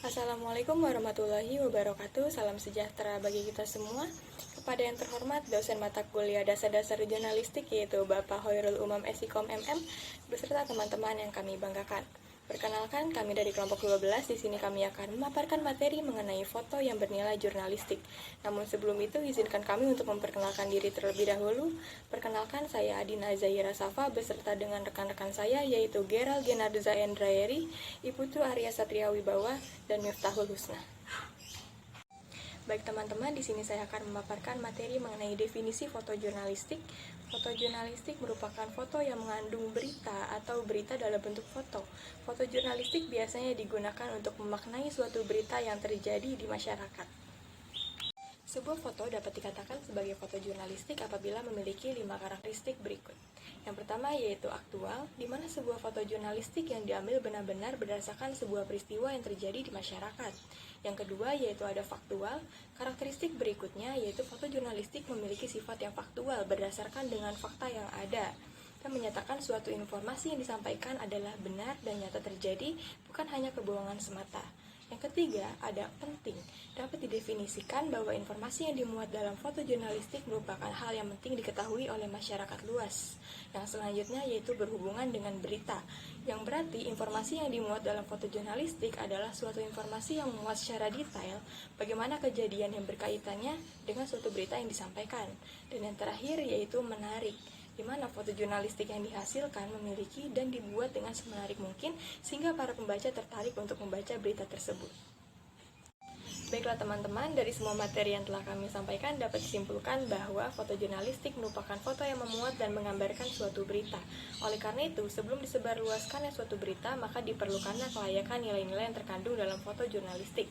Assalamualaikum warahmatullahi wabarakatuh. Salam sejahtera bagi kita semua. Kepada yang terhormat dosen mata kuliah dasar-dasar jurnalistik yaitu Bapak Hoirul Umam Esikom MM beserta teman-teman yang kami banggakan. Perkenalkan, kami dari kelompok 12. Di sini kami akan memaparkan materi mengenai foto yang bernilai jurnalistik. Namun sebelum itu, izinkan kami untuk memperkenalkan diri terlebih dahulu. Perkenalkan, saya Adina Zahira Safa beserta dengan rekan-rekan saya yaitu Gerald Genarza Endrayeri, Iputu Arya Satria Wibawa, dan Miftahul Husna. Baik teman-teman, di sini saya akan memaparkan materi mengenai definisi foto jurnalistik. Foto jurnalistik merupakan foto yang mengandung berita atau berita dalam bentuk foto. Foto jurnalistik biasanya digunakan untuk memaknai suatu berita yang terjadi di masyarakat. Sebuah foto dapat dikatakan sebagai foto jurnalistik apabila memiliki 5 karakteristik berikut. Yang pertama yaitu aktual, di mana sebuah foto jurnalistik yang diambil benar-benar berdasarkan sebuah peristiwa yang terjadi di masyarakat. Yang kedua yaitu ada faktual, karakteristik berikutnya yaitu foto jurnalistik memiliki sifat yang faktual berdasarkan dengan fakta yang ada dan menyatakan suatu informasi yang disampaikan adalah benar dan nyata terjadi, bukan hanya kebohongan semata. Yang ketiga, ada penting. Dapat didefinisikan bahwa informasi yang dimuat dalam foto jurnalistik merupakan hal yang penting diketahui oleh masyarakat luas. Yang selanjutnya yaitu berhubungan dengan berita, yang berarti informasi yang dimuat dalam foto jurnalistik adalah suatu informasi yang memuat secara detail bagaimana kejadian yang berkaitannya dengan suatu berita yang disampaikan. Dan yang terakhir yaitu menarik, di mana foto jurnalistik yang dihasilkan memiliki dan dibuat dengan semenarik mungkin sehingga para pembaca tertarik untuk membaca berita tersebut. Baiklah teman-teman, dari semua materi yang telah kami sampaikan dapat disimpulkan bahwa foto jurnalistik merupakan foto yang memuat dan menggambarkan suatu berita. Oleh karena itu, sebelum disebarluaskannya suatu berita, maka diperlukannya kelayakan nilai-nilai yang terkandung dalam foto jurnalistik.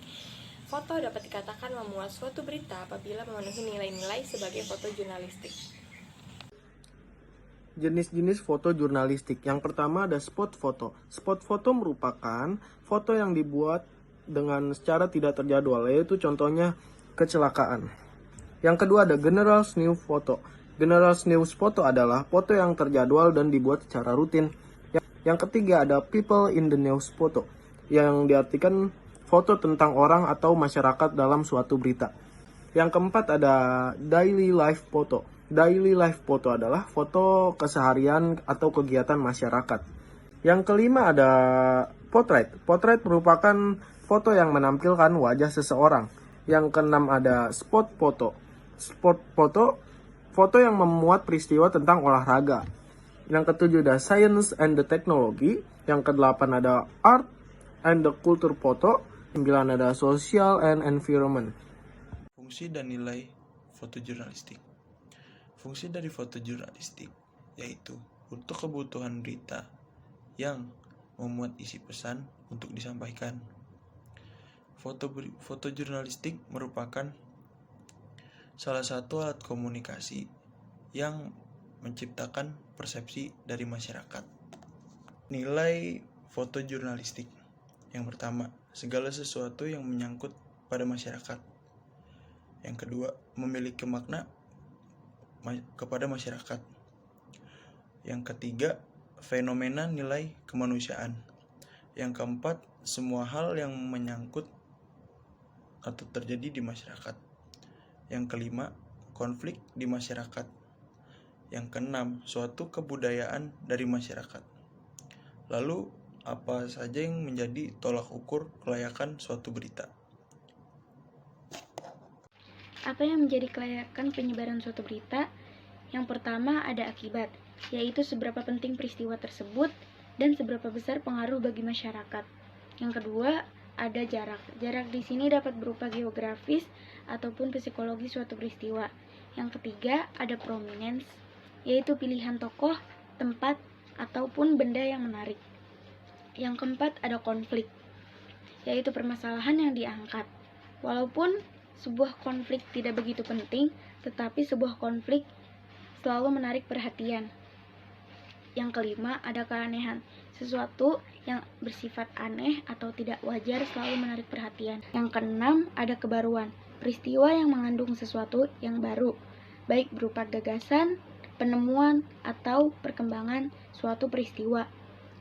Foto dapat dikatakan memuat suatu berita apabila memenuhi nilai-nilai sebagai foto jurnalistik. Jenis-jenis foto jurnalistik. Yang pertama ada spot foto. Spot foto merupakan foto yang dibuat dengan secara tidak terjadwal, yaitu contohnya kecelakaan. Yang kedua ada general news photo. General news photo adalah foto yang terjadwal dan dibuat secara rutin. Yang ketiga ada people in the news photo, yang diartikan foto tentang orang atau masyarakat dalam suatu berita. Yang keempat ada daily life photo. Daily life photo adalah foto keseharian atau kegiatan masyarakat. Yang kelima ada portrait. Portrait merupakan foto yang menampilkan wajah seseorang. Yang keenam ada spot foto. Spot foto, foto yang memuat peristiwa tentang olahraga. Yang ketujuh ada science and the technology. Yang kedelapan ada art and the culture photo. Sembilan ada social and environment. Fungsi dan nilai foto jurnalistik. Fungsi dari foto jurnalistik yaitu untuk kebutuhan berita yang memuat isi pesan untuk disampaikan. Foto jurnalistik merupakan salah satu alat komunikasi yang menciptakan persepsi dari masyarakat. Nilai foto jurnalistik. Yang pertama, segala sesuatu yang menyangkut pada masyarakat. Yang kedua, memiliki makna kepada masyarakat. Yang ketiga, fenomena nilai kemanusiaan. Yang keempat, semua hal yang menyangkut atau terjadi di masyarakat. Yang kelima, konflik di masyarakat. Yang keenam, suatu kebudayaan dari masyarakat. Lalu, apa saja yang menjadi tolak ukur kelayakan suatu berita? Apa yang menjadi kelayakan penyebaran suatu berita? Yang pertama ada akibat, yaitu seberapa penting peristiwa tersebut dan seberapa besar pengaruh bagi masyarakat. Yang kedua ada jarak. Jarak di sini dapat berupa geografis ataupun psikologi suatu peristiwa. Yang ketiga ada prominence, yaitu pilihan tokoh, tempat, ataupun benda yang menarik. Yang keempat ada konflik, yaitu permasalahan yang diangkat. Walaupun sebuah konflik tidak begitu penting, tetapi sebuah konflik selalu menarik perhatian. Yang kelima ada keanehan, sesuatu yang bersifat aneh atau tidak wajar selalu menarik perhatian. Yang keenam ada kebaruan, peristiwa yang mengandung sesuatu yang baru, baik berupa gagasan, penemuan, atau perkembangan suatu peristiwa.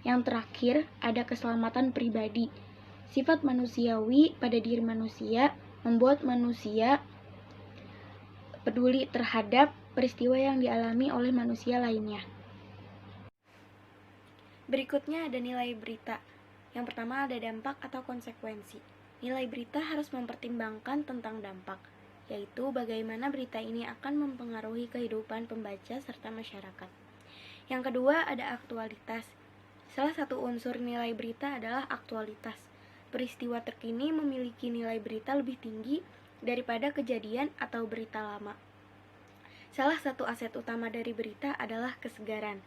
Yang terakhir ada keselamatan pribadi, Sifat manusiawi pada diri manusia membuat manusia peduli terhadap peristiwa yang dialami oleh manusia lainnya. Berikutnya ada nilai berita. Yang pertama ada dampak atau konsekuensi. Nilai berita harus mempertimbangkan tentang dampak, yaitu bagaimana berita ini akan mempengaruhi kehidupan pembaca serta masyarakat. Yang kedua ada aktualitas. Salah satu unsur nilai berita adalah aktualitas. Peristiwa terkini memiliki nilai berita lebih tinggi daripada kejadian atau berita lama. Salah satu aset utama dari berita adalah kesegaran.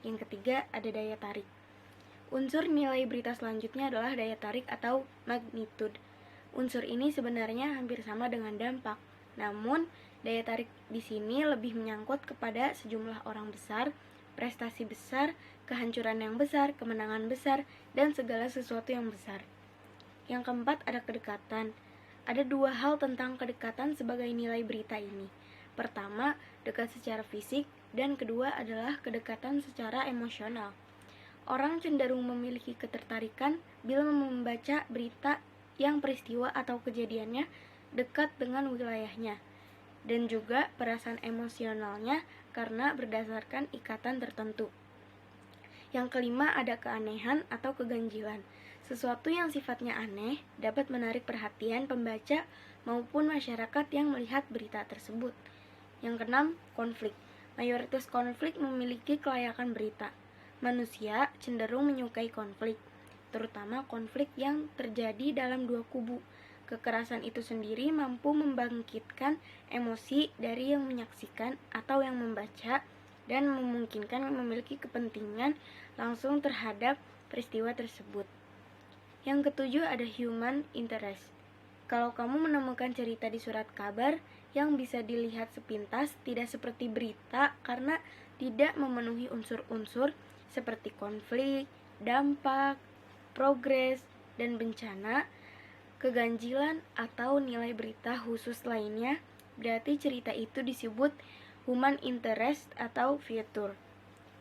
Yang ketiga ada daya tarik. Unsur nilai berita selanjutnya adalah daya tarik atau magnitude. Unsur ini sebenarnya hampir sama dengan dampak, namun daya tarik di sini lebih menyangkut kepada sejumlah orang besar, prestasi besar, kehancuran yang besar, kemenangan besar, dan segala sesuatu yang besar. Yang keempat ada kedekatan. Ada dua hal tentang kedekatan sebagai nilai berita ini. Pertama, dekat secara fisik, dan kedua adalah kedekatan secara emosional. Orang cenderung memiliki ketertarikan bila membaca berita yang peristiwa atau kejadiannya dekat dengan wilayahnya, dan juga perasaan emosionalnya karena berdasarkan ikatan tertentu. Yang kelima ada keanehan atau keganjilan. Sesuatu yang sifatnya aneh dapat menarik perhatian pembaca maupun masyarakat yang melihat berita tersebut. Yang keenam, konflik. Mayoritas konflik memiliki kelayakan berita. Manusia cenderung menyukai konflik, terutama konflik yang terjadi dalam dua kubu. Kekerasan itu sendiri mampu membangkitkan emosi dari yang menyaksikan atau yang membaca dan memungkinkan memiliki kepentingan langsung terhadap peristiwa tersebut. Yang ketujuh ada human interest. Kalau kamu menemukan cerita di surat kabar yang bisa dilihat sepintas tidak seperti berita karena tidak memenuhi unsur-unsur seperti konflik, dampak, progres, dan bencana, keganjilan atau nilai berita khusus lainnya, berarti cerita itu disebut human interest atau feature.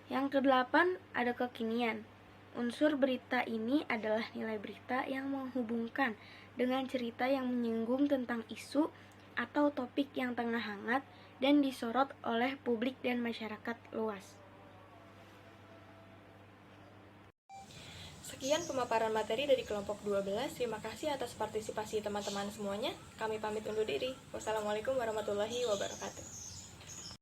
Yang kedelapan ada kekinian. Unsur berita ini adalah nilai berita yang menghubungkan dengan cerita yang menyinggung tentang isu atau topik yang tengah hangat dan disorot oleh publik dan masyarakat luas. Sekian pemaparan materi dari kelompok 12. Terima kasih atas partisipasi teman-teman semuanya. Kami pamit undur diri. Wassalamualaikum warahmatullahi wabarakatuh.